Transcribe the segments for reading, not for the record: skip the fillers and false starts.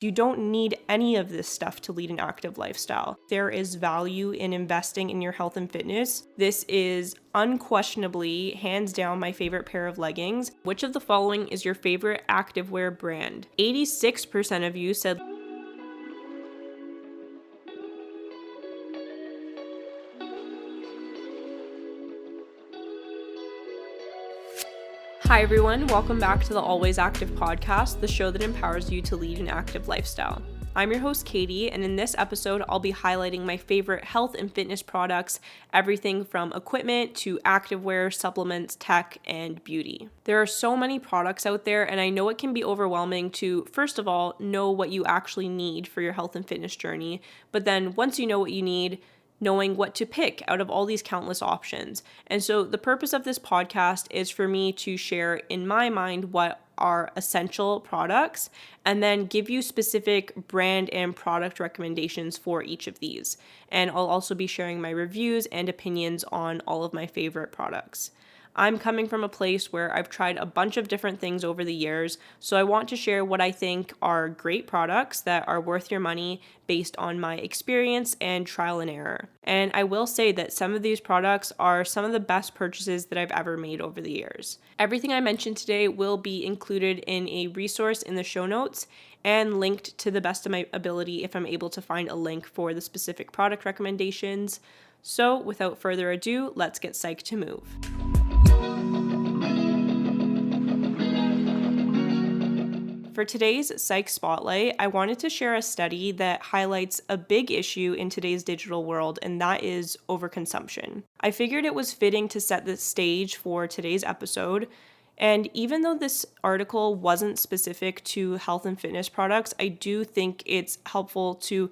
You don't need any of this stuff to lead an active lifestyle. There is value in investing in your health and fitness. This is unquestionably, hands down, my favorite pair of leggings. Which of the following is your favorite activewear brand? 86% of you said Hi everyone, welcome back to the Always Active podcast, the show that empowers you to lead an active lifestyle. I'm your host Katie, and in this episode, I'll be highlighting my favorite health and fitness products, everything from equipment to activewear, supplements, tech, and beauty. There are so many products out there, and I know it can be overwhelming to, first of all, know what you actually need for your health and fitness journey, but then once you know what you need, knowing what to pick out of all these countless options. And so the purpose of this podcast is for me to share in my mind what are essential products and then give you specific brand and product recommendations for each of these. And I'll also be sharing my reviews and opinions on all of my favorite products. I'm coming from a place where I've tried a bunch of different things over the years, so I want to share what I think are great products that are worth your money based on my experience and trial and error. And I will say that some of these products are some of the best purchases that I've ever made over the years. Everything I mentioned today will be included in a resource in the show notes and linked to the best of my ability if I'm able to find a link for the specific product recommendations. So without further ado, let's get psyched to move. For today's Psych Spotlight, I wanted to share a study that highlights a big issue in today's digital world, and that is overconsumption. I figured it was fitting to set the stage for today's episode, and even though this article wasn't specific to health and fitness products, I do think it's helpful to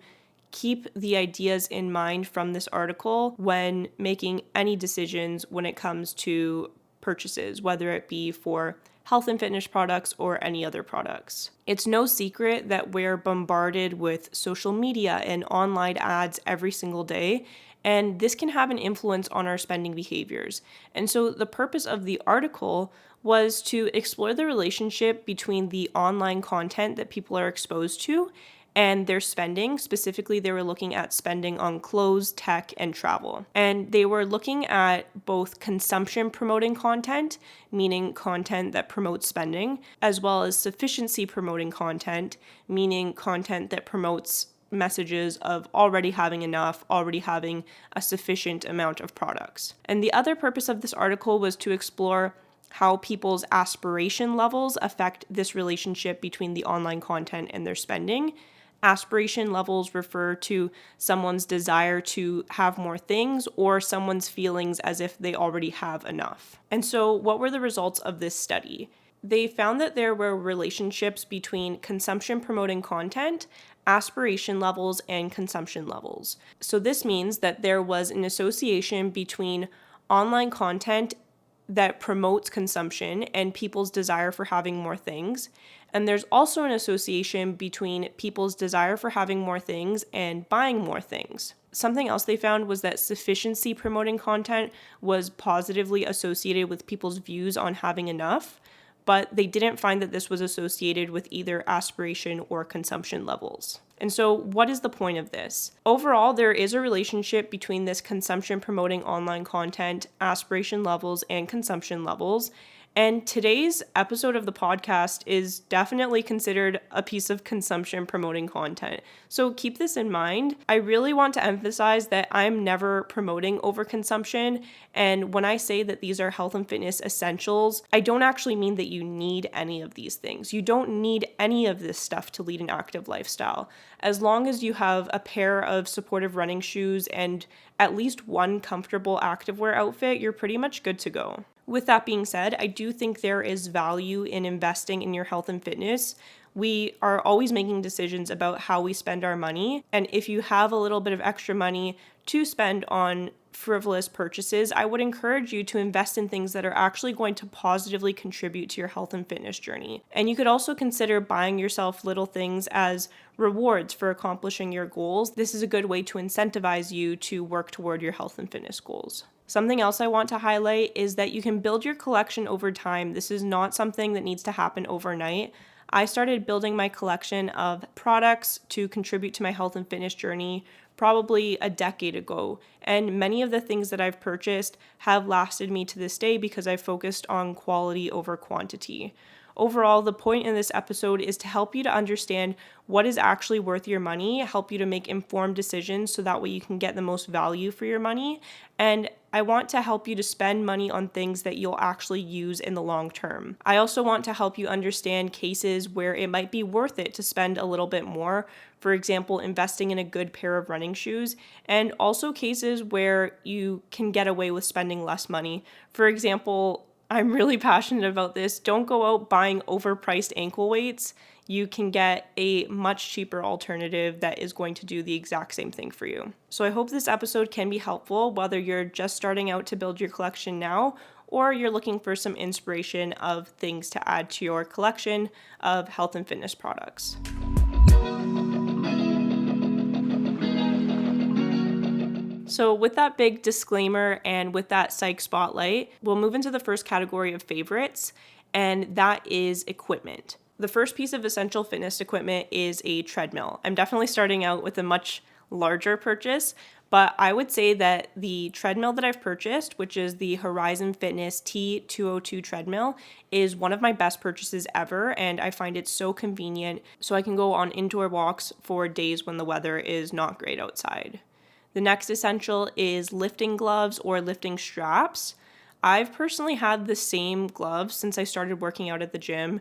keep the ideas in mind from this article when making any decisions when it comes to purchases, whether it be for health and fitness products or any other products. It's no secret that we're bombarded with social media and online ads every single day, and this can have an influence on our spending behaviors. And so the purpose of the article was to explore the relationship between the online content that people are exposed to and their spending. Specifically, they were looking at spending on clothes, tech, and travel. And they were looking at both consumption promoting content, meaning content that promotes spending, as well as sufficiency promoting content, meaning content that promotes messages of already having enough, already having a sufficient amount of products. And the other purpose of this article was to explore how people's aspiration levels affect this relationship between the online content and their spending. Aspiration levels refer to someone's desire to have more things or someone's feelings as if they already have enough. And so what were the results of this study? They found that there were relationships between consumption promoting content, aspiration levels, and consumption levels. So this means that there was an association between online content that promotes consumption and people's desire for having more things. And there's also an association between people's desire for having more things and buying more things. Something else they found was that sufficiency promoting content was positively associated with people's views on having enough, but they didn't find that this was associated with either aspiration or consumption levels. And so what is the point of this? Overall, there is a relationship between this consumption promoting online content, aspiration levels, and consumption levels. And today's episode of the podcast is definitely considered a piece of consumption promoting content. So keep this in mind. I really want to emphasize that I'm never promoting overconsumption. And when I say that these are health and fitness essentials, I don't actually mean that you need any of these things. You don't need any of this stuff to lead an active lifestyle. As long as you have a pair of supportive running shoes and at least one comfortable activewear outfit, you're pretty much good to go. With that being said, I do think there is value in investing in your health and fitness. We are always making decisions about how we spend our money. And if you have a little bit of extra money to spend on frivolous purchases, I would encourage you to invest in things that are actually going to positively contribute to your health and fitness journey. And you could also consider buying yourself little things as rewards for accomplishing your goals. This is a good way to incentivize you to work toward your health and fitness goals. Something else I want to highlight is that you can build your collection over time. This is not something that needs to happen overnight. I started building my collection of products to contribute to my health and fitness journey probably a decade ago, and many of the things that I've purchased have lasted me to this day because I've focused on quality over quantity. Overall, the point in this episode is to help you to understand what is actually worth your money, help you to make informed decisions so that way you can get the most value for your money. And I want to help you to spend money on things that you'll actually use in the long term. I also want to help you understand cases where it might be worth it to spend a little bit more. For example, investing in a good pair of running shoes, and also cases where you can get away with spending less money. For example, I'm really passionate about this. Don't go out buying overpriced ankle weights. You can get a much cheaper alternative that is going to do the exact same thing for you. So I hope this episode can be helpful, whether you're just starting out to build your collection now or you're looking for some inspiration of things to add to your collection of health and fitness products. So with that big disclaimer and with that psych spotlight, we'll move into the first category of favorites, and that is equipment. The first piece of essential fitness equipment is a treadmill. I'm definitely starting out with a much larger purchase, but I would say that the treadmill that I've purchased, which is the Horizon Fitness T202 treadmill, is one of my best purchases ever, and I find it so convenient so I can go on indoor walks for days when the weather is not great outside. The next essential is lifting gloves or lifting straps. I've personally had the same gloves since I started working out at the gym,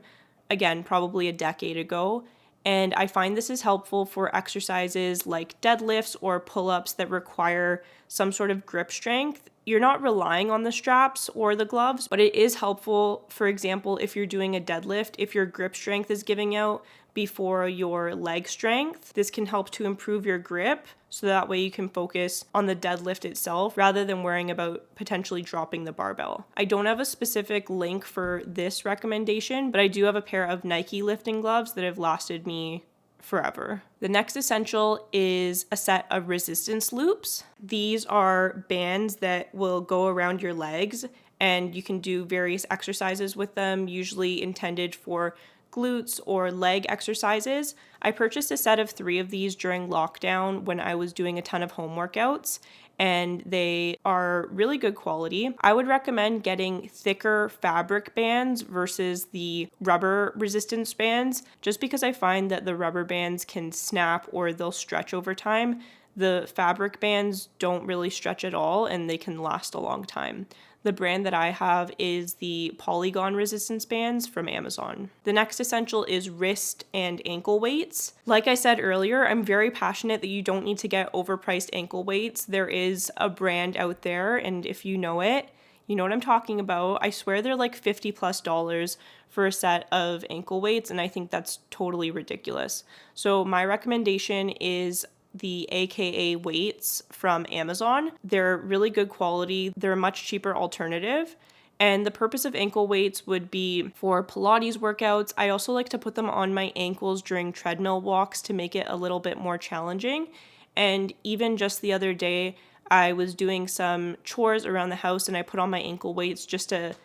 again, probably a decade ago, and I find this is helpful for exercises like deadlifts or pull-ups that require some sort of grip strength. You're not relying on the straps or the gloves, but it is helpful, for example, if you're doing a deadlift, if your grip strength is giving out before your leg strength. This can help to improve your grip so that way you can focus on the deadlift itself rather than worrying about potentially dropping the barbell. I don't have a specific link for this recommendation, but I do have a pair of Nike lifting gloves that have lasted me forever. The next essential is a set of resistance loops. These are bands that will go around your legs and you can do various exercises with them, usually intended for glutes or leg exercises. I purchased a set of 3 of these during lockdown when I was doing a ton of home workouts, and they are really good quality. I would recommend getting thicker fabric bands versus the rubber resistance bands, just because I find that the rubber bands can snap or they'll stretch over time. The fabric bands don't really stretch at all and they can last a long time. The brand that I have is the Polygon resistance bands from Amazon. The next essential is wrist and ankle weights. Like I said earlier, I'm very passionate that you don't need to get overpriced ankle weights. There is a brand out there, and if you know it, you know what I'm talking about. I swear they're like $50+ for a set of ankle weights, and I think that's totally ridiculous. So my recommendation is the AKA weights from Amazon. They're really good quality. They're a much cheaper alternative. And the purpose of ankle weights would be for Pilates workouts. I also like to put them on my ankles during treadmill walks to make it a little bit more challenging. And even just the other day, I was doing some chores around the house and I put on my ankle weights just to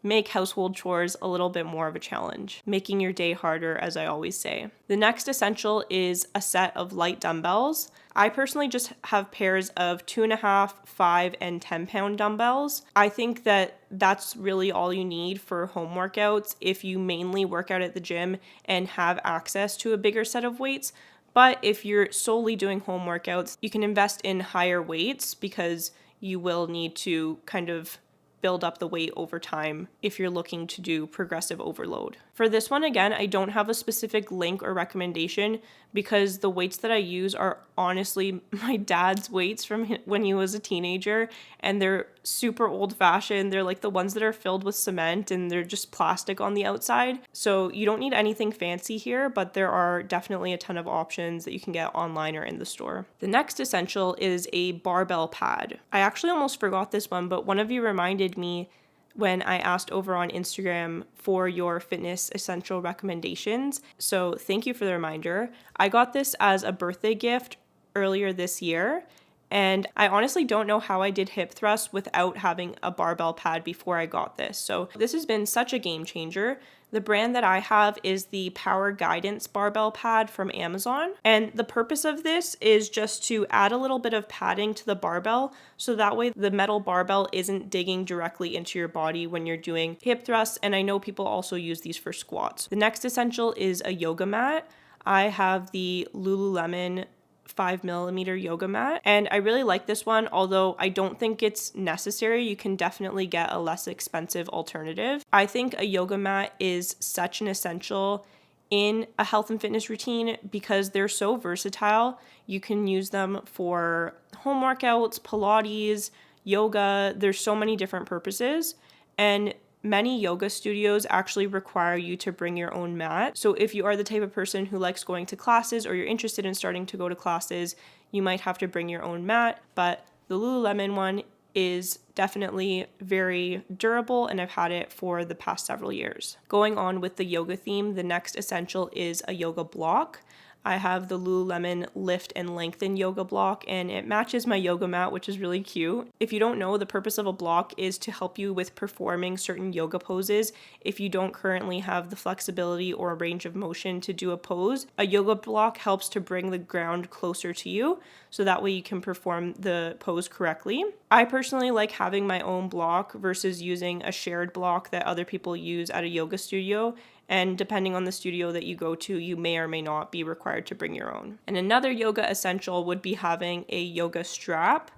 make household chores a little bit more of a challenge, making your day harder, as I always say. The next essential is a set of light dumbbells. I personally just have pairs of 2.5, 5, and 10-pound dumbbells. I think that that's really all you need for home workouts if you mainly work out at the gym and have access to a bigger set of weights. But if you're solely doing home workouts, you can invest in higher weights because you will need to kind of build up the weight over time if you're looking to do progressive overload. For this one, again, I don't have a specific link or recommendation because the weights that I use are honestly my dad's weights from when he was a teenager, and they're super old-fashioned. They're like the ones that are filled with cement and they're just plastic on the outside. So you don't need anything fancy here, but there are definitely a ton of options that you can get online or in the store. The next essential is a barbell pad. I actually almost forgot this one, but one of you reminded me when I asked over on Instagram for your fitness essential recommendations. So thank you for the reminder. I got this as a birthday gift earlier this year, and I honestly don't know how I did hip thrusts without having a barbell pad before I got this. So this has been such a game changer The brand that I have is the Power Guidance Barbell Pad from Amazon. And the purpose of this is just to add a little bit of padding to the barbell so that way the metal barbell isn't digging directly into your body when you're doing hip thrusts. And I know people also use these for squats. The next essential is a yoga mat. I have the Lululemon 5mm yoga mat, and I really like this one, although I don't think it's necessary. You can definitely get a less expensive alternative. I think a yoga mat is such an essential in a health and fitness routine because they're so versatile. You can use them for home workouts, Pilates, yoga. There's so many different purposes, and many yoga studios actually require you to bring your own mat. So if you are the type of person who likes going to classes or you're interested in starting to go to classes, you might have to bring your own mat. But the Lululemon one is definitely very durable, and I've had it for the past several years. Going on with the yoga theme, the next essential is a yoga block. I have the Lululemon Lift and Lengthen yoga block, and it matches my yoga mat, which is really cute. If you don't know, the purpose of a block is to help you with performing certain yoga poses. If you don't currently have the flexibility or range of motion to do a pose, a yoga block helps to bring the ground closer to you, so that way you can perform the pose correctly. I personally like having my own block versus using a shared block that other people use at a yoga studio. And depending on the studio that you go to, you may or may not be required to bring your own. And another yoga essential would be having a yoga strap.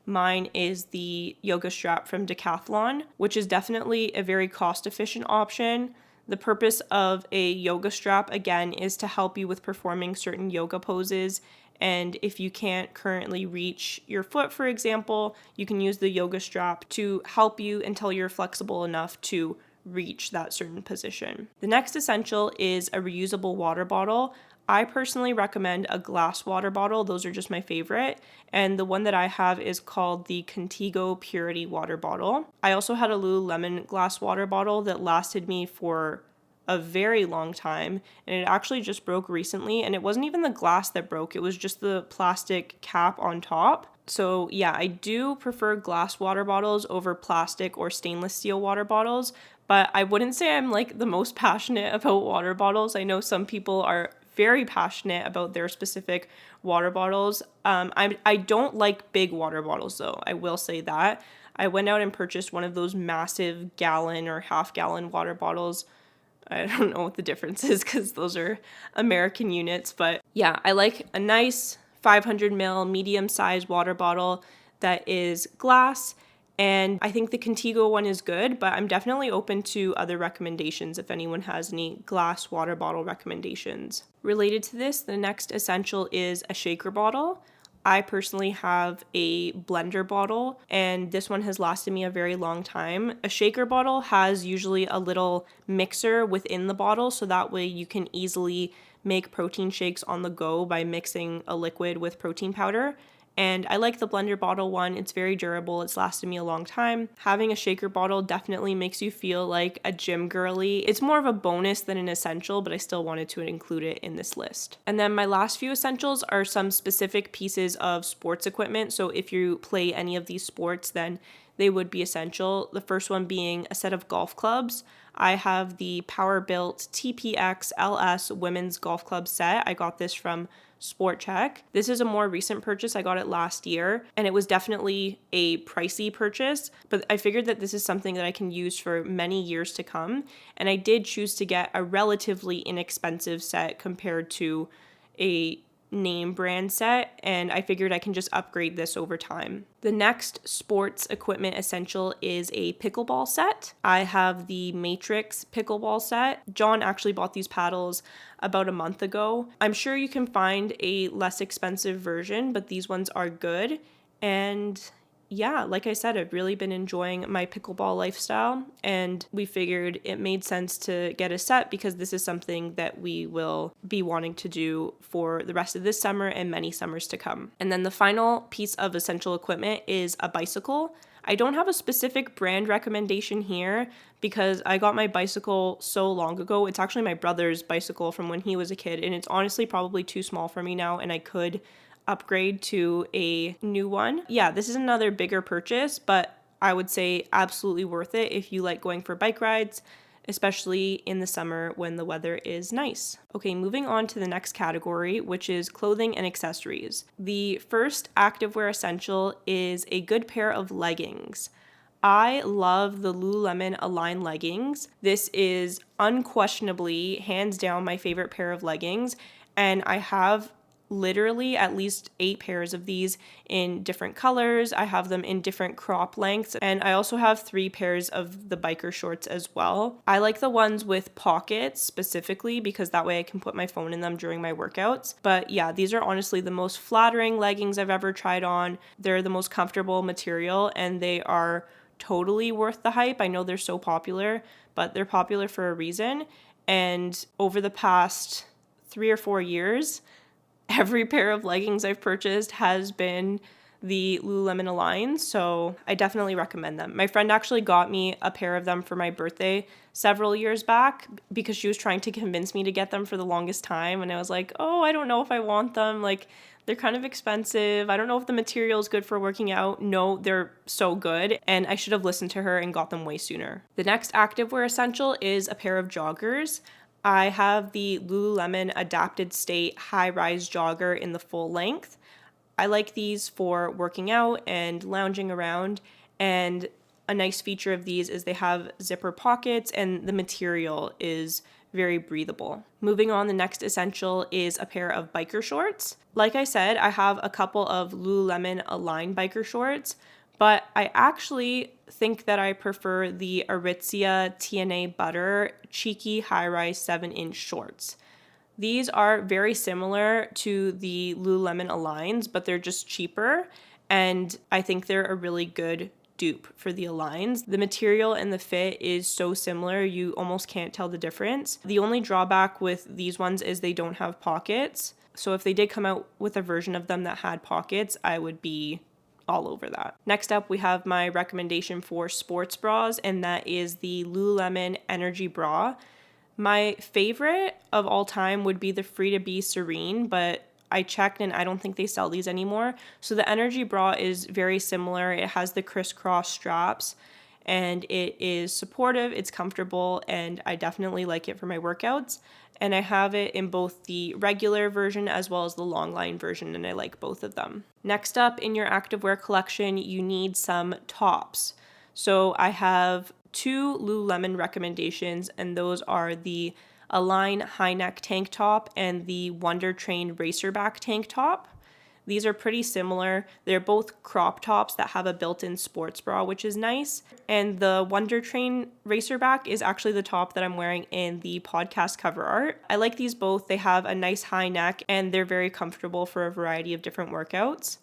Mine is the yoga strap from Decathlon, which is definitely a very cost-efficient option. The purpose of a yoga strap, again, is to help you with performing certain yoga poses. And if you can't currently reach your foot, for example, you can use the yoga strap to help you until you're flexible enough to reach that certain position. The next essential is a reusable water bottle. I personally recommend a glass water bottle. Those are just my favorite. And the one that I have is called the Contigo Purity water bottle. I also had a Lululemon glass water bottle that lasted me for a very long time, and it actually just broke recently, and it wasn't even the glass that broke, it was just the plastic cap on top. So yeah, I do prefer glass water bottles over plastic or stainless steel water bottles, but I wouldn't say I'm like the most passionate about water bottles. I know some people are very passionate about their specific water bottles. I don't like big water bottles though, I will say that. I went out and purchased one of those massive gallon or half-gallon water bottles. I don't know what the difference is because those are American units, but yeah, I like a nice 500 ml medium-sized water bottle that is glass, and I think the Contigo one is good, but I'm definitely open to other recommendations if anyone has any glass water bottle recommendations. Related to this, the next essential is a shaker bottle. I personally have a blender bottle, and this one has lasted me a very long time. A shaker bottle has usually a little mixer within the bottle, so that way you can easily make protein shakes on the go by mixing a liquid with protein powder. And I like the blender bottle one. It's very durable. It's lasted me a long time. Having a shaker bottle definitely makes you feel like a gym girly. It's more of a bonus than an essential, but I still wanted to include it in this list. And then my last few essentials are some specific pieces of sports equipment. So if you play any of these sports, then they would be essential. The first one being a set of golf clubs. I have the Power Built TPX LS women's golf club set. I got this from Sport Check. This is a more recent purchase. I got it last year, and it was definitely a pricey purchase, but I figured that this is something that I can use for many years to come, and I did choose to get a relatively inexpensive set compared to a name brand set, and I figured I can just upgrade this over time. The next sports equipment essential is a pickleball set. I have the Matrix pickleball set. John actually bought these paddles about a month ago. I'm sure you can find a less expensive version, but these ones are good. And yeah, like I said, I've really been enjoying my pickleball lifestyle, and we figured it made sense to get a set because this is something that we will be wanting to do for the rest of this summer and many summers to come. And then the final piece of essential equipment is a bicycle. I don't have a specific brand recommendation here because I got my bicycle so long ago. It's actually my brother's bicycle from when he was a kid, and it's honestly probably too small for me now, and I could upgrade to a new one. Yeah, this is another bigger purchase, but I would say absolutely worth it if you like going for bike rides, especially in the summer when the weather is nice. Okay, moving on to the next category, which is clothing and accessories. The first activewear essential is a good pair of leggings. I love the Lululemon Align leggings. This is unquestionably, hands down, my favorite pair of leggings, and I have literally at least 8 pairs of these in different colors. I have them in different crop lengths, and I also have 3 pairs of the biker shorts as well. I like the ones with pockets specifically because that way I can put my phone in them during my workouts. But yeah, these are honestly the most flattering leggings I've ever tried on. They're the most comfortable material, and they are totally worth the hype. I know they're so popular, but they're popular for a reason. And over the past 3 or 4 years, every pair of leggings I've purchased has been the Lululemon Align, so I definitely recommend them. My friend actually got me a pair of them for my birthday several years back because she was trying to convince me to get them for the longest time, and I was like, oh, I don't know if I want them. Like, they're kind of expensive. I don't know if the material is good for working out. No, they're so good, and I should have listened to her and got them way sooner. The next activewear essential is a pair of joggers. I have the Lululemon Adapted State high-rise jogger in the full length. I like these for working out and lounging around, and a nice feature of these is they have zipper pockets and the material is very breathable. Moving on, the next essential is a pair of biker shorts. Like I said, I have a couple of Lululemon Align biker shorts, but I actually think that I prefer the Aritzia TNA Butter cheeky high-rise 7-inch shorts. These are very similar to the Lululemon Aligns, but they're just cheaper, and I think they're a really good dupe for the Aligns. The material and the fit is so similar, you almost can't tell the difference. The only drawback with these ones is they don't have pockets, so if they did come out with a version of them that had pockets, I would be all over that. Next up, we have my recommendation for sports bras, and that is the Lululemon Energy Bra. My favorite of all time would be the Free to Be Serene, but I checked and I don't think they sell these anymore. So the Energy Bra is very similar. It has the crisscross straps and it is supportive, it's comfortable, and I definitely like it for my workouts. And I have it in both the regular version as well as the long line version, and I like both of them. Next up in your activewear collection, you need some tops. So I have 2 Lululemon recommendations, and those are the Align high neck tank top and the Wonder Train racerback tank top. These are pretty similar. They're both crop tops that have a built-in sports bra, which is nice. And the Wonder Train racerback is actually the top that I'm wearing in the podcast cover art. I like these both. They have a nice high neck and they're very comfortable for a variety of different workouts.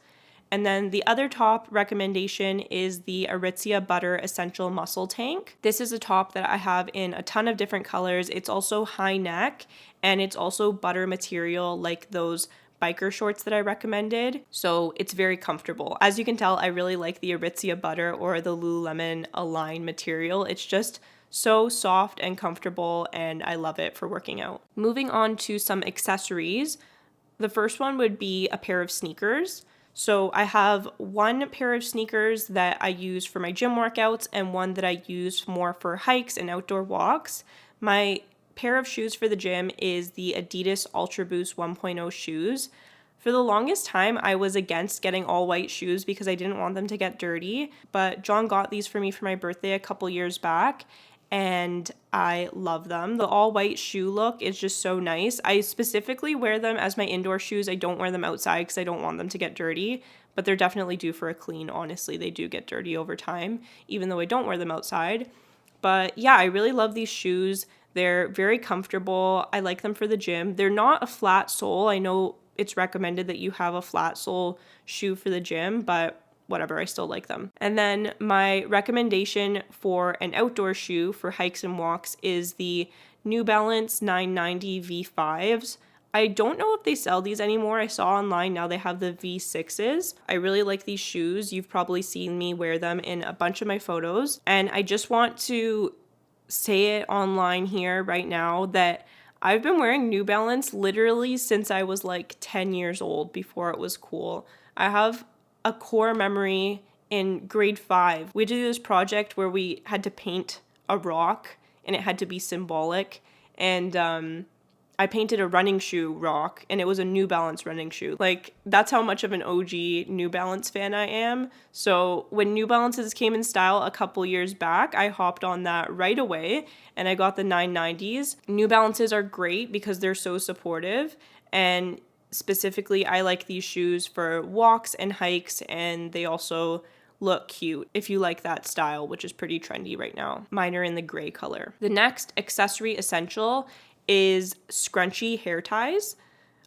And then the other top recommendation is the Aritzia Butter Essential Muscle Tank. This is a top that I have in a ton of different colors. It's also high neck and it's also butter material like those biker shorts that I recommended. So it's very comfortable. As you can tell, I really like the Aritzia Butter or the Lululemon Align material. It's just so soft and comfortable and I love it for working out. Moving on to some accessories. The first one would be a pair of sneakers. So I have one pair of sneakers that I use for my gym workouts and one that I use more for hikes and outdoor walks. My pair of shoes for the gym is the Adidas Ultra Boost 1.0 shoes. For the longest time, I was against getting all white shoes because I didn't want them to get dirty, but John got these for me for my birthday a couple years back, and I love them. The all white shoe look is just so nice. I specifically wear them as my indoor shoes. I don't wear them outside because I don't want them to get dirty, but they're definitely due for a clean. Honestly, they do get dirty over time, even though I don't wear them outside. But yeah, I really love these shoes. They're very comfortable. I like them for the gym. They're not a flat sole. I know it's recommended that you have a flat sole shoe for the gym, but whatever, I still like them. And then my recommendation for an outdoor shoe for hikes and walks is the New Balance 990 V5s. I don't know if they sell these anymore. I saw online now they have the V6s. I really like these shoes. You've probably seen me wear them in a bunch of my photos. And I just want to say it online here right now that I've been wearing New Balance literally since I was like 10 years old, before it was cool. I have a core memory in grade 5. We did this project where we had to paint a rock and it had to be symbolic. And I painted a running shoe rock, and it was a New Balance running shoe. Like, that's how much of an OG New Balance fan I am. So when New Balances came in style a couple years back, I hopped on that right away, and I got the 990s. New Balances are great because they're so supportive, and specifically, I like these shoes for walks and hikes, and they also look cute if you like that style, which is pretty trendy right now. Mine are in the gray color. The next accessory essential is scrunchy hair ties.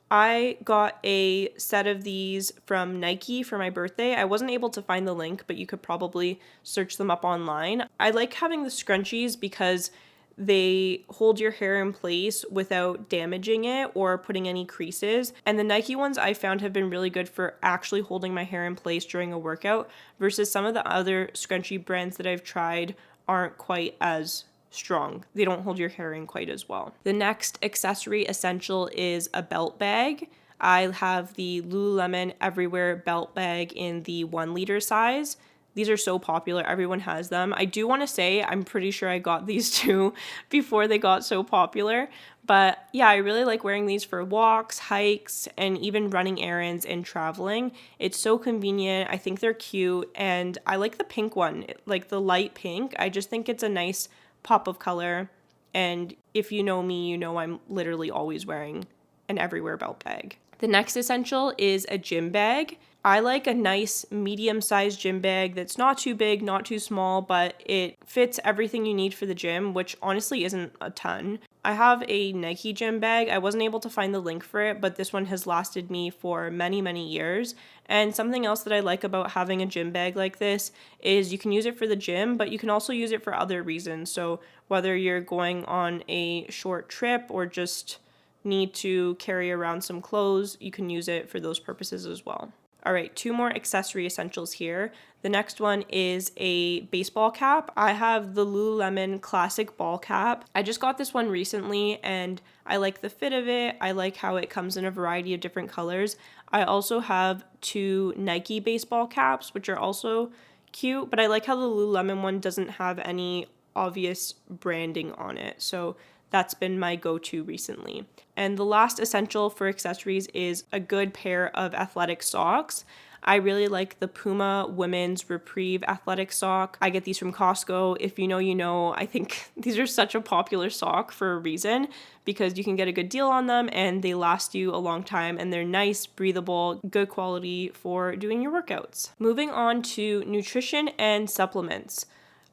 I got a set of these from Nike for my birthday. I wasn't able to find the link, but you could probably search them up online. I like having the scrunchies because they hold your hair in place without damaging it or putting any creases. And the Nike ones I found have been really good for actually holding my hair in place during a workout, versus some of the other scrunchie brands that I've tried aren't quite as strong. They don't hold your hair in quite as well. The next accessory essential is a belt bag. I have the Lululemon Everywhere belt bag in the 1 liter size. These are so popular. Everyone has them. I do want to say I'm pretty sure I got these too before they got so popular. But yeah, I really like wearing these for walks, hikes, and even running errands and traveling. It's so convenient. I think they're cute. And I like the pink one, like the light pink. I just think it's a nice pop of color. And if you know me, you know I'm literally always wearing an Everywhere belt bag. The next essential is a gym bag. I like a nice medium-sized gym bag that's not too big, not too small, but it fits everything you need for the gym, which honestly isn't a ton. I have a Nike gym bag. I wasn't able to find the link for it, but this one has lasted me for many, many years. And something else that I like about having a gym bag like this is you can use it for the gym, but you can also use it for other reasons. So whether you're going on a short trip or just need to carry around some clothes, you can use it for those purposes as well. All right, 2 more accessory essentials here. The next one is a baseball cap. I have the Lululemon Classic Ball Cap. I just got this one recently and I like the fit of it. I like how it comes in a variety of different colors. I also have 2 Nike baseball caps, which are also cute, but I like how the Lululemon one doesn't have any obvious branding on it. So that's been my go-to recently. And the last essential for accessories is a good pair of athletic socks. I really like the Puma Women's Reprieve athletic sock. I get these from Costco. If you know, you know. I think these are such a popular sock for a reason because you can get a good deal on them and they last you a long time and they're nice, breathable, good quality for doing your workouts. Moving on to nutrition and supplements.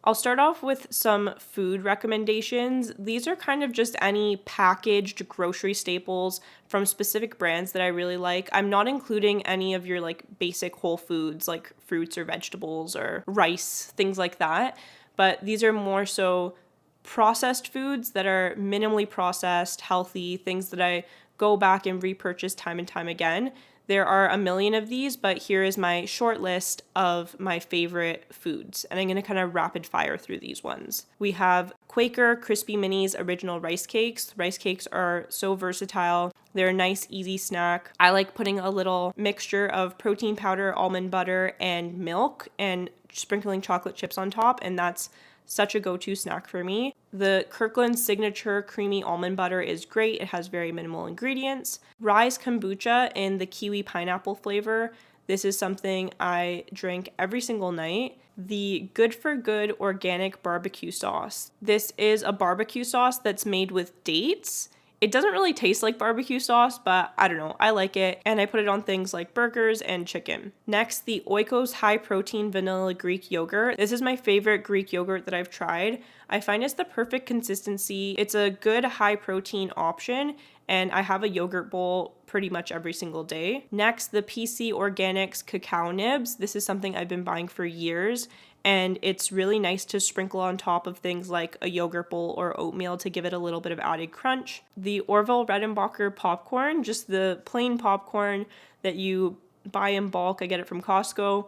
I'll start off with some food recommendations. These are kind of just any packaged grocery staples from specific brands that I really like. I'm not including any of your like basic whole foods like fruits or vegetables or rice, things like that. But these are more so processed foods that are minimally processed, healthy, things that I go back and repurchase time and time again. There are a million of these, but here is my short list of my favorite foods, and I'm going to kind of rapid fire through these ones. We have Quaker Crispy Minis Original Rice Cakes. Rice cakes are so versatile. They're a nice, easy snack. I like putting a little mixture of protein powder, almond butter, and milk, and sprinkling chocolate chips on top, and that's such a go-to snack for me. The Kirkland Signature Creamy Almond Butter is great. It has very minimal ingredients. Rise Kombucha in the kiwi pineapple flavor. This is something I drink every single night. The Good for Good organic barbecue sauce. This is a barbecue sauce that's made with dates. It doesn't really taste like barbecue sauce, but I don't know, I like it, and I put it on things like burgers and chicken. Next, the Oikos High Protein Vanilla Greek Yogurt. This is my favorite Greek yogurt that I've tried. I find it's the perfect consistency. It's a good high protein option, and I have a yogurt bowl pretty much every single day. Next, the PC Organics Cacao Nibs. This is something I've been buying for years, and it's really nice to sprinkle on top of things like a yogurt bowl or oatmeal to give it a little bit of added crunch. The Orville Redenbacher popcorn, just the plain popcorn that you buy in bulk. I get it from Costco.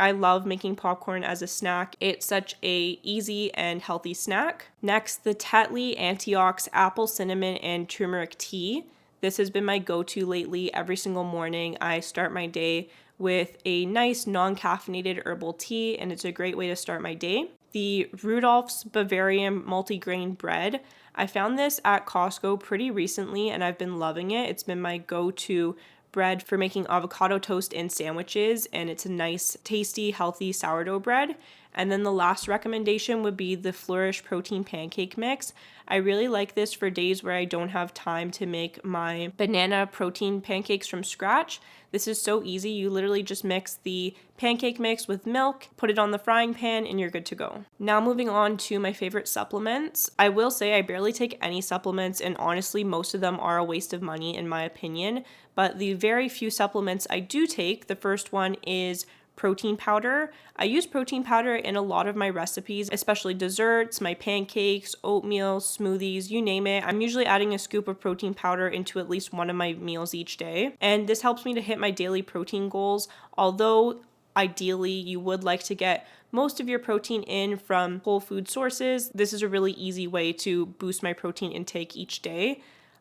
I love making popcorn as a snack. It's such a easy and healthy snack. Next, the Tetley Antiox Apple Cinnamon and Turmeric Tea. This has been my go-to lately. Every single morning I start my day with a nice non-caffeinated herbal tea, and it's a great way to start my day. the Rudolph's Bavarian multigrain bread. I found this at Costco pretty recently and I've been loving it. It's been my go-to bread for making avocado toast and sandwiches, and it's a nice, tasty, healthy sourdough bread. And then the last recommendation would be the Flourish protein pancake mix. I really like this for days where I don't have time to make my banana protein pancakes from scratch. This is so easy. You literally just mix the pancake mix with milk, put it on the frying pan, and you're good to go. Now moving on to my favorite supplements. I will say I barely take any supplements, and honestly, most of them are a waste of money in my opinion. But the very few supplements I do take, the first one is protein powder. I use protein powder in a lot of my recipes, especially desserts, my pancakes, oatmeal, smoothies, you name it. I'm usually adding a scoop of protein powder into at least one of my meals each day. And this helps me to hit my daily protein goals, although ideally you would like to get most of your protein in from whole food sources. This is a really easy way to boost my protein intake each day.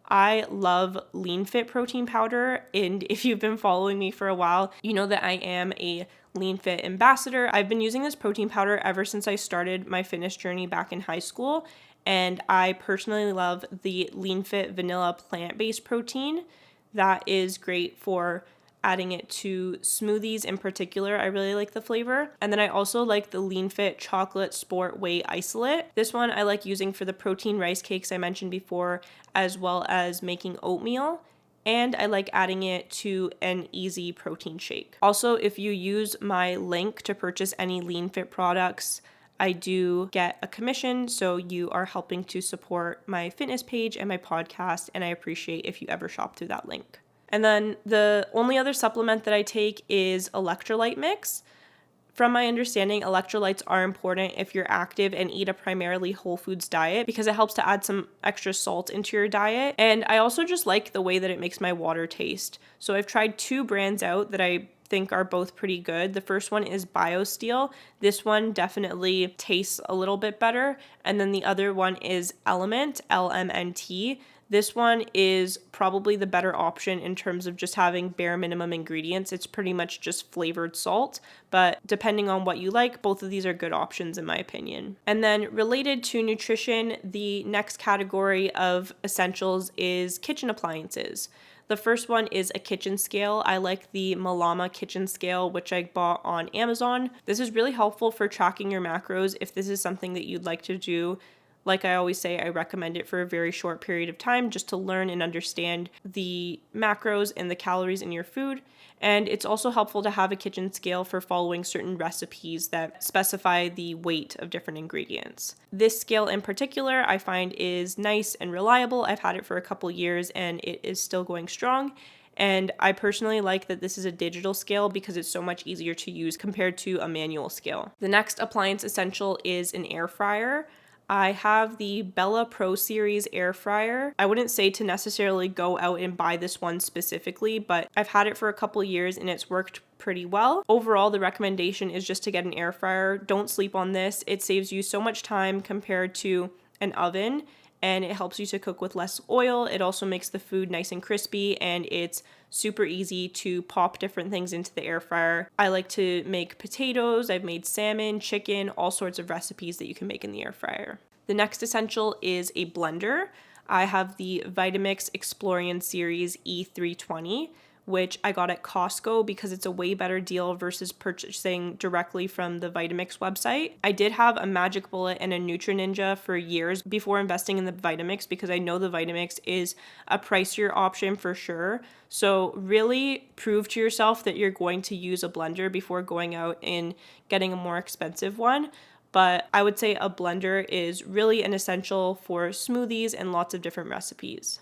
I love Lean Fit protein powder, and if you've been following me for a while, you know that I am a Lean Fit ambassador. I've been using this protein powder ever since I started my fitness journey back in high school, and I personally love the Lean Fit vanilla plant-based protein. That is great for adding it to smoothies in particular. I really like the flavor. And then I also like the Lean Fit chocolate sport whey isolate. This one I like using for the protein rice cakes I mentioned before, as well as making oatmeal. And I like adding it to an easy protein shake. Also, if you use my link to purchase any Lean Fit products, I do get a commission, so you are helping to support my fitness page and my podcast, and I appreciate if you ever shop through that link. And then the only other supplement that I take is electrolyte mix. From my understanding, electrolytes are important if you're active and eat a primarily whole foods diet because it helps to add some extra salt into your diet. And I also just like the way that it makes my water taste. So I've tried 2 brands out that I think are both pretty good. The first one is BioSteel. This one definitely tastes a little bit better. And then the other one is Element, LMNT. This one is probably the better option in terms of just having bare minimum ingredients. It's pretty much just flavored salt, but depending on what you like, both of these are good options in my opinion. And then related to nutrition, the next category of essentials is kitchen appliances. The first one is a kitchen scale. I like the Malama kitchen scale, which I bought on Amazon. This is really helpful for tracking your macros if this is something that you'd like to do. Like I always say, I recommend it for a very short period of time just to learn and understand the macros and the calories in your food. And it's also helpful to have a kitchen scale for following certain recipes that specify the weight of different ingredients. This scale in particular, I find is nice and reliable. I've had it for a couple years and it is still going strong. And I personally like that this is a digital scale because it's so much easier to use compared to a manual scale. The next appliance essential is an air fryer. I have the Bella Pro Series air fryer. I wouldn't say to necessarily go out and buy this one specifically, but I've had it for a couple years and it's worked pretty well. Overall, the recommendation is just to get an air fryer. Don't sleep on this. It saves you so much time compared to an oven, and it helps you to cook with less oil. It also makes the food nice and crispy, and it's super easy to pop different things into the air fryer. I like to make potatoes, I've made salmon, chicken, all sorts of recipes that you can make in the air fryer. The next essential is a blender. I have the Vitamix Explorian Series E320, which I got at Costco because it's a way better deal versus purchasing directly from the Vitamix website. I did have a Magic Bullet and a Nutri-Ninja for years before investing in the Vitamix because I know the Vitamix is a pricier option for sure. So really prove to yourself that you're going to use a blender before going out and getting a more expensive one. But I would say a blender is really an essential for smoothies and lots of different recipes.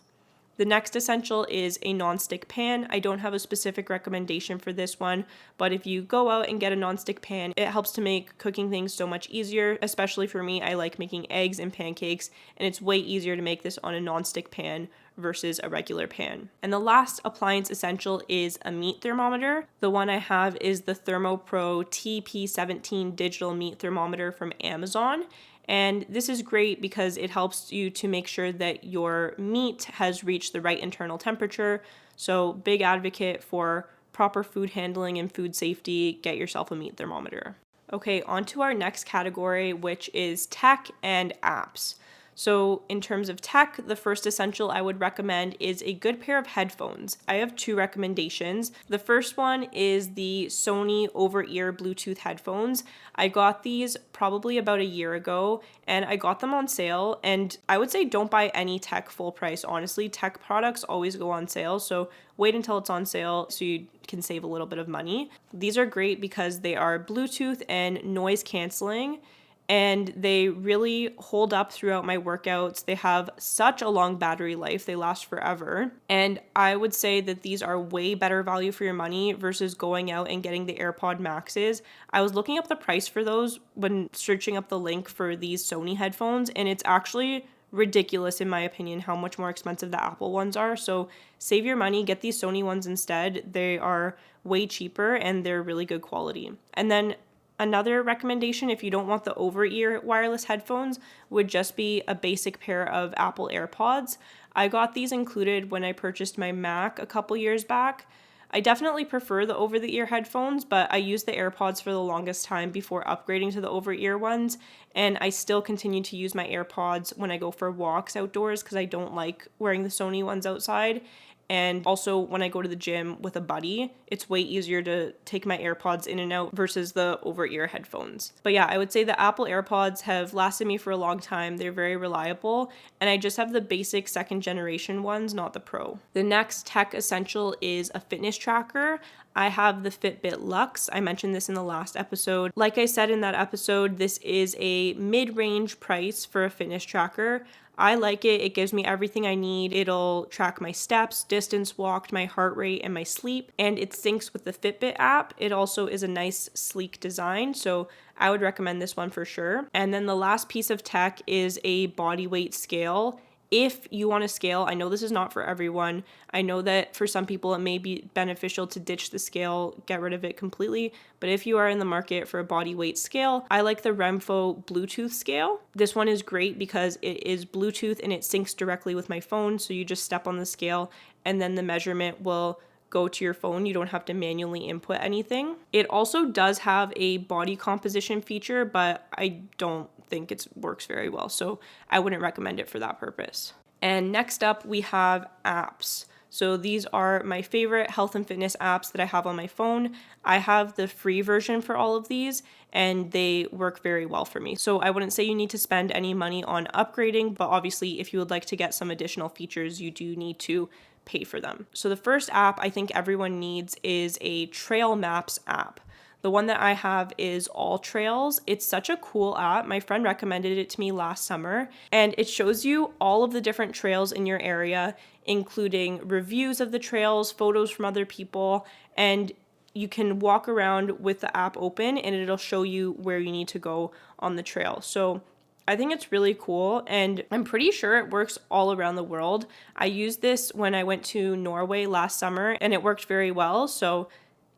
The next essential is a nonstick pan. I don't have a specific recommendation for this one, but if you go out and get a nonstick pan, it helps to make cooking things so much easier. Especially for me, I like making eggs and pancakes, and it's way easier to make this on a nonstick pan versus a regular pan. And the last appliance essential is a meat thermometer. The one I have is the ThermoPro TP17 digital meat thermometer from Amazon. And this is great because it helps you to make sure that your meat has reached the right internal temperature. So big advocate for proper food handling and food safety, get yourself a meat thermometer. Okay, on to our next category, which is tech and apps. So, in terms of tech, the first essential I would recommend is a good pair of headphones. I have two recommendations. The first one is the Sony over-ear Bluetooth headphones. I got these probably about a year ago and I got them on sale. And I would say don't buy any tech full price. Honestly, tech products always go on sale. So, wait until it's on sale so you can save a little bit of money. These are great because they are Bluetooth and noise canceling, and they really hold up throughout my workouts. They have such a long battery life. They last forever. And I would say that these are way better value for your money versus going out and getting the AirPod Maxes. I was looking up the price for those when searching up the link for these Sony headphones, and it's actually ridiculous in my opinion how much more expensive the Apple ones are. So save your money, get these Sony ones instead. They are way cheaper and they're really good quality. And then another recommendation, if you don't want the over-ear wireless headphones, would just be a basic pair of Apple AirPods. I got these included when I purchased my Mac a couple years back. I definitely prefer the over-the-ear headphones, but I used the AirPods for the longest time before upgrading to the over-ear ones, and I still continue to use my AirPods when I go for walks outdoors because I don't like wearing the Sony ones outside. And also when I go to the gym with a buddy, it's way easier to take my AirPods in and out versus the over-ear headphones. But yeah, I would say the Apple AirPods have lasted me for a long time. They're very reliable, and I just have the basic second generation ones, not the Pro. The next tech essential is a fitness tracker. I have the Fitbit Luxe. I mentioned this in the last episode. Like I said in that episode, this is a mid-range price for a fitness tracker. I like it. It gives me everything I need. It'll track my steps, distance walked, my heart rate, and my sleep. And it syncs with the Fitbit app. It also is a nice, sleek design. So I would recommend this one for sure. And then the last piece of tech is a body weight scale. If you want to scale, I know this is not for everyone. I know that for some people it may be beneficial to ditch the scale, get rid of it completely. But if you are in the market for a body weight scale, I like the Remfo Bluetooth scale. This one is great because it is Bluetooth and it syncs directly with my phone. So you just step on the scale and then the measurement will go to your phone. You don't have to manually input anything. It also does have a body composition feature, but I don't think it works very well, so I wouldn't recommend it for that purpose. And next up, we have apps. So these are my favorite health and fitness apps that I have on my phone. I have the free version for all of these, and they work very well for me. So I wouldn't say you need to spend any money on upgrading, but obviously if you would like to get some additional features, you do need to pay for them. So the first app I think everyone needs is a trail maps app. The one that I have is All Trails. It's such a cool app. My friend recommended it to me last summer, and it shows you all of the different trails in your area, including reviews of the trails, photos from other people, and you can walk around with the app open and it'll show you where you need to go on the trail. So I think it's really cool, and I'm pretty sure it works all around the world. I used this when I went to Norway last summer and it worked very well. So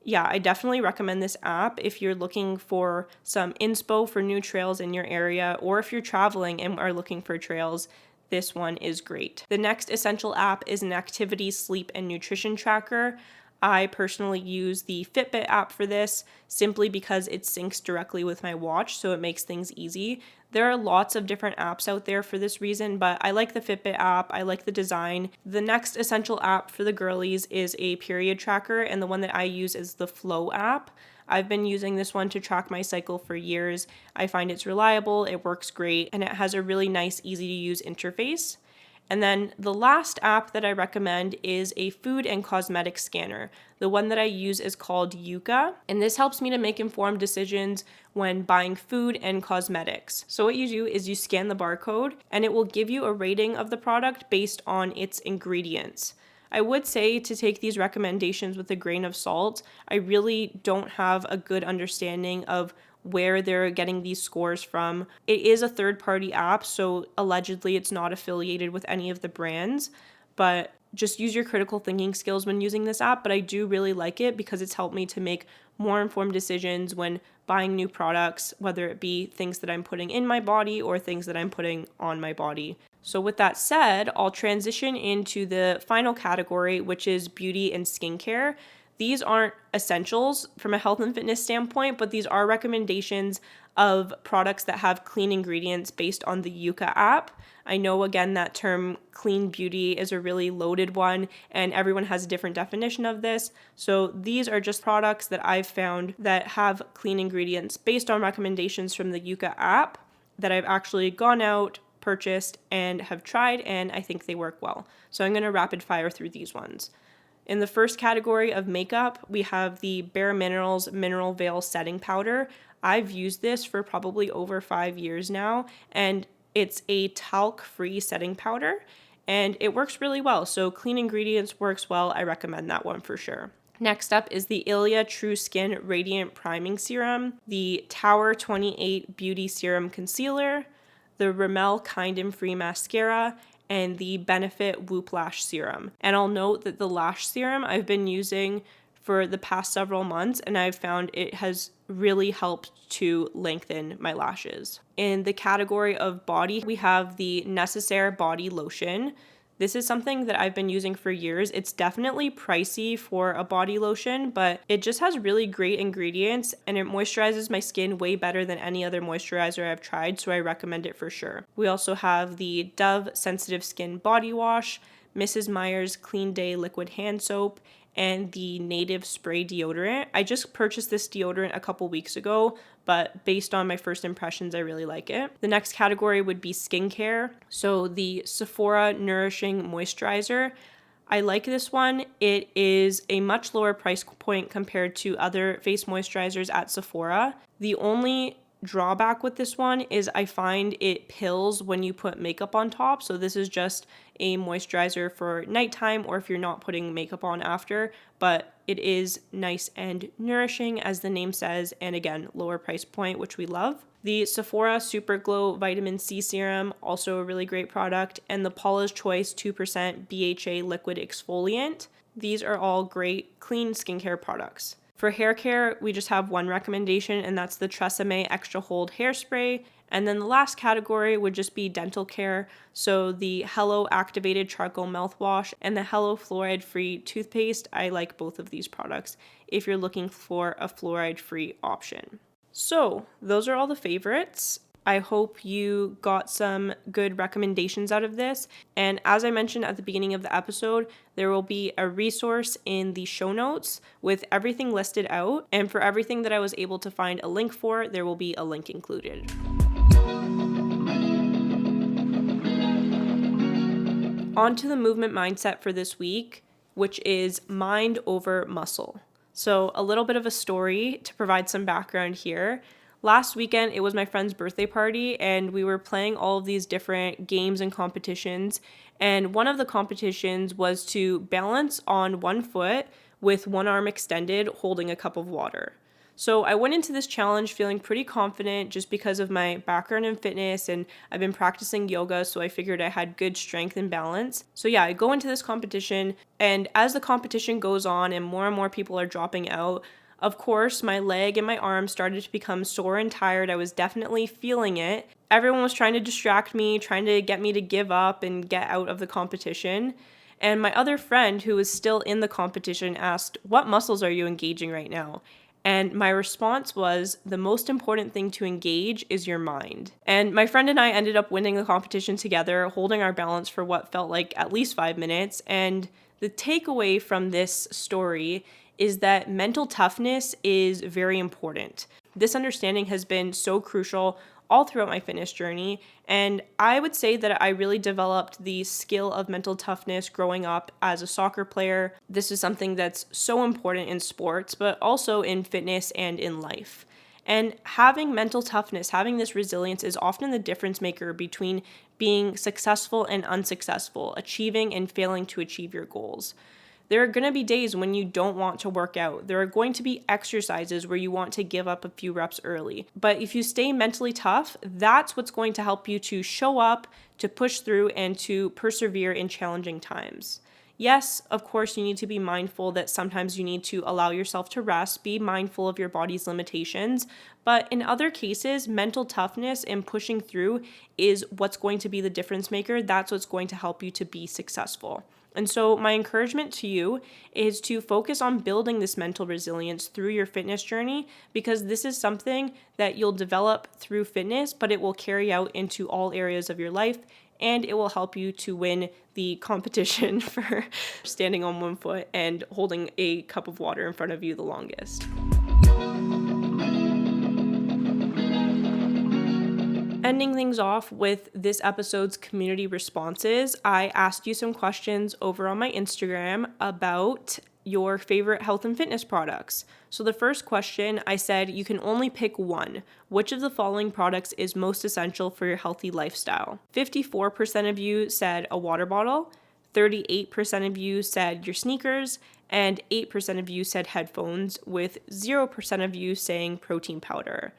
yeah, I definitely recommend this app if you're looking for some inspo for new trails in your area, or if you're traveling and are looking for trails, this one is great. The next essential app is an activity, sleep, and nutrition tracker. I personally use the Fitbit app for this simply because it syncs directly with my watch, so it makes things easy. There are lots of different apps out there for this reason, but I like the Fitbit app. I like the design. The next essential app for the girlies is a period tracker, and the one that I use is the Flow app. I've been using this one to track my cycle for years. I find it's reliable, it works great, and it has a really nice, easy to use interface. And then the last app that I recommend is a food and cosmetic scanner. The one that I use is called Yuka, and this helps me to make informed decisions when buying food and cosmetics. So what you do is you scan the barcode, and it will give you a rating of the product based on its ingredients. I would say to take these recommendations with a grain of salt. I really don't have a good understanding of where they're getting these scores from. It is a third-party app, so allegedly it's not affiliated with any of the brands, but just use your critical thinking skills when using this app. But I do really like it because it's helped me to make more informed decisions when buying new products, whether it be things that I'm putting in my body or things that I'm putting on my body. So with that said, I'll transition into the final category, which is beauty and skincare. These aren't essentials from a health and fitness standpoint, but these are recommendations of products that have clean ingredients based on the Yuka app. I know, again, that term clean beauty is a really loaded one, and everyone has a different definition of this. So these are just products that I've found that have clean ingredients based on recommendations from the Yuka app that I've actually gone out, purchased, and have tried, and I think they work well. So I'm going to rapid fire through these ones. In the first category of makeup, we have the Bare Minerals Mineral Veil Setting Powder. I've used this for probably over 5 years now, and it's a talc-free setting powder, and it works really well. So clean ingredients works well. I recommend that one for sure. Next up is the Ilia True Skin Radiant Priming Serum, the Tower 28 Beauty Serum Concealer, the Rimmel Kind and Free Mascara, and the Benefit Whoop Lash Serum. And I'll note that the lash serum I've been using for the past several months, and I've found it has really helped to lengthen my lashes. In the category of body, we have the Necessaire Body Lotion. This is something that I've been using for years. It's definitely pricey for a body lotion, but it just has really great ingredients and it moisturizes my skin way better than any other moisturizer I've tried, so I recommend it for sure. We also have the Dove Sensitive Skin Body Wash, Mrs. Meyer's Clean Day Liquid Hand Soap, and the Native Spray Deodorant. I just purchased this deodorant a couple weeks ago, but based on my first impressions, I really like it. The next category would be skincare. So the Sephora Nourishing Moisturizer. I like this one. It is a much lower price point compared to other face moisturizers at Sephora. The only drawback with this one is I find it pills when you put makeup on top. So this is just a moisturizer for nighttime or if you're not putting makeup on after, but it is nice and nourishing as the name says, and again, lower price point, which we love. The Sephora Super Glow Vitamin C Serum, also a really great product, and the Paula's Choice 2% BHA Liquid Exfoliant. These are all great clean skincare products. For hair care, we just have one recommendation, and that's the Tresemme Extra Hold Hairspray. And then the last category would just be dental care. So the Hello Activated Charcoal Mouthwash and the Hello Fluoride Free Toothpaste. I like both of these products if you're looking for a fluoride-free option. So those are all the favorites. I hope you got some good recommendations out of this. And as I mentioned at the beginning of the episode, there will be a resource in the show notes with everything listed out. And for everything that I was able to find a link for, there will be a link included. On to the movement mindset for this week, which is mind over muscle. So a little bit of a story to provide some background here. Last weekend, it was my friend's birthday party, and we were playing all of these different games and competitions. And one of the competitions was to balance on one foot with one arm extended, holding a cup of water. So I went into this challenge feeling pretty confident just because of my background in fitness, and I've been practicing yoga, so I figured I had good strength and balance. So yeah, I go into this competition, and as the competition goes on and more people are dropping out, of course, my leg and my arm started to become sore and tired. I was definitely feeling it. Everyone was trying to distract me, trying to get me to give up and get out of the competition. And my other friend, who was still in the competition, asked, "What muscles are you engaging right now?" And my response was, the most important thing to engage is your mind. And my friend and I ended up winning the competition together, holding our balance for what felt like at least 5 minutes. And the takeaway from this story is that mental toughness is very important. This understanding has been so crucial all throughout my fitness journey, and I would say that I really developed the skill of mental toughness growing up as a soccer player. This is something that's so important in sports, but also in fitness and in life. And having mental toughness, having this resilience is often the difference maker between being successful and unsuccessful, achieving and failing to achieve your goals. There are going to be days when you don't want to work out. There are going to be exercises where you want to give up a few reps early. But if you stay mentally tough, that's what's going to help you to show up, to push through, and to persevere in challenging times. Yes, of course, you need to be mindful that sometimes you need to allow yourself to rest, be mindful of your body's limitations. But in other cases, mental toughness and pushing through is what's going to be the difference maker. That's what's going to help you to be successful. And so my encouragement to you is to focus on building this mental resilience through your fitness journey, because this is something that you'll develop through fitness, but it will carry out into all areas of your life, and it will help you to win the competition for standing on one foot and holding a cup of water in front of you the longest. Ending things off with this episode's community responses, I asked you some questions over on my Instagram about your favorite health and fitness products. So the first question, I said you can only pick one. Which of the following products is most essential for your healthy lifestyle? 54% of you said a water bottle, 38% of you said your sneakers, and 8% of you said headphones, with 0% of you saying protein powder.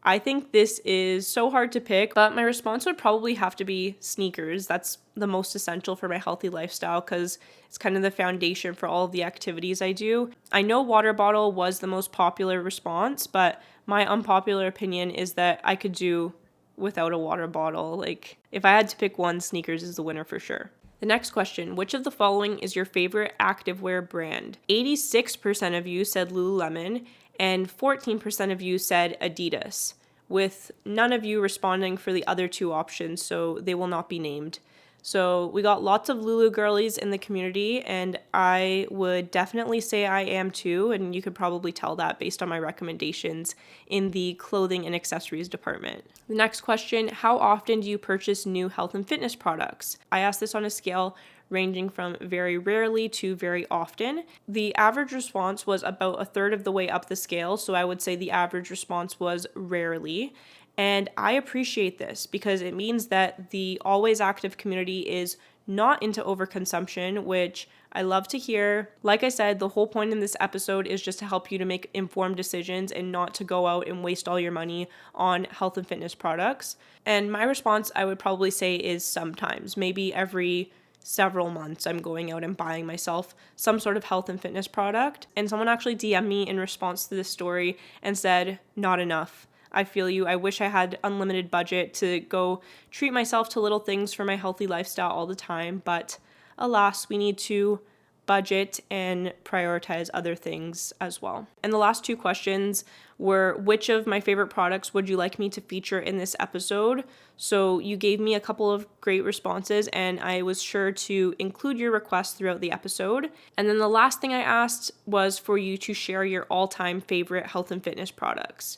I think this is so hard to pick, but my response would probably have to be sneakers. That's the most essential for my healthy lifestyle because it's kind of the foundation for all of the activities I do. I know water bottle was the most popular response, but my unpopular opinion is that I could do without a water bottle. Like, if I had to pick one, sneakers is the winner for sure. The next question, which of the following is your favorite activewear brand? 86% of you said Lululemon, and 14% of you said Adidas, with none of you responding for the other two options, so they will not be named. So we got lots of Lulu girlies in the community, and I would definitely say I am too, and you could probably tell that based on my recommendations in the clothing and accessories department. The next question, how often do you purchase new health and fitness products? I asked this on a scale ranging from very rarely to very often. The average response was about a third of the way up the scale, so I would say the average response was rarely. And I appreciate this because it means that the Always Active community is not into overconsumption, which I love to hear. Like I said, the whole point in this episode is just to help you to make informed decisions and not to go out and waste all your money on health and fitness products. And my response, I would probably say, is sometimes, maybe every several months, I'm going out and buying myself some sort of health and fitness product. And someone actually DM'd me in response to this story and said, not enough. I feel you. I wish I had unlimited budget to go treat myself to little things for my healthy lifestyle all the time. But alas, we need to budget and prioritize other things as well. And the last two questions were, which of my favorite products would you like me to feature in this episode? So you gave me a couple of great responses, and I was sure to include your requests throughout the episode. And then the last thing I asked was for you to share your all-time favorite health and fitness products.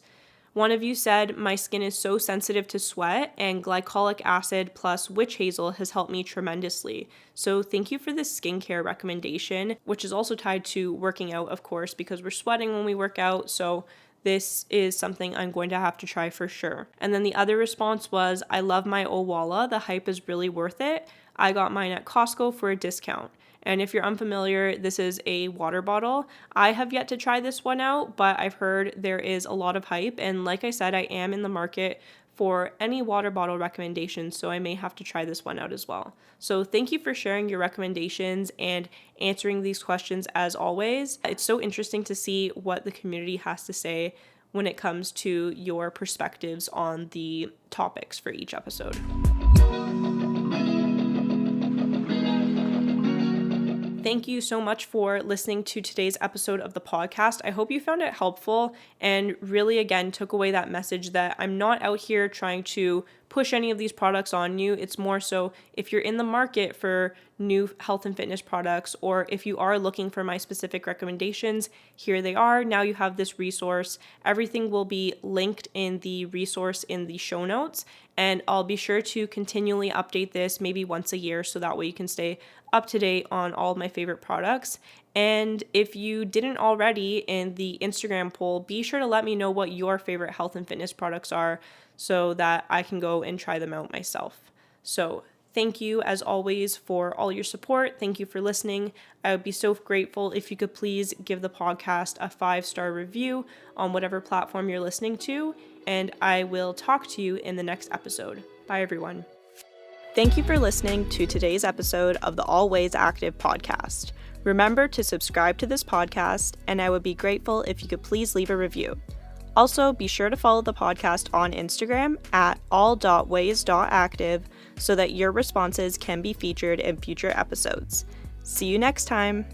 One of you said, my skin is so sensitive to sweat, and glycolic acid plus witch hazel has helped me tremendously. So thank you for this skincare recommendation, which is also tied to working out, of course, because we're sweating when we work out. So this is something I'm going to have to try for sure. And then the other response was, I love my Owala. The hype is really worth it. I got mine at Costco for a discount. And if you're unfamiliar, this is a water bottle. I have yet to try this one out, but I've heard there is a lot of hype. And like I said, I am in the market for any water bottle recommendations, so I may have to try this one out as well. So thank you for sharing your recommendations and answering these questions as always. It's so interesting to see what the community has to say when it comes to your perspectives on the topics for each episode. Thank you so much for listening to today's episode of the podcast. I hope you found it helpful and really, again, took away that message that I'm not out here trying to push any of these products on you. It's more so if you're in the market for new health and fitness products, or if you are looking for my specific recommendations, here they are. Now you have this resource. Everything will be linked in the resource in the show notes, and I'll be sure to continually update this maybe once a year so that way you can stay up to date on all of my favorite products. And if you didn't already in the Instagram poll, be sure to let me know what your favorite health and fitness products are so that I can go and try them out myself. So thank you as always for all your support. Thank you for listening. I would be so grateful if you could please give the podcast a 5-star review on whatever platform you're listening to, and I will talk to you in the next episode. Bye everyone. Thank you for listening to today's episode of the Always Active podcast. Remember to subscribe to this podcast, and I would be grateful if you could please leave a review. Also, be sure to follow the podcast on Instagram at all.ways.active so that your responses can be featured in future episodes. See you next time!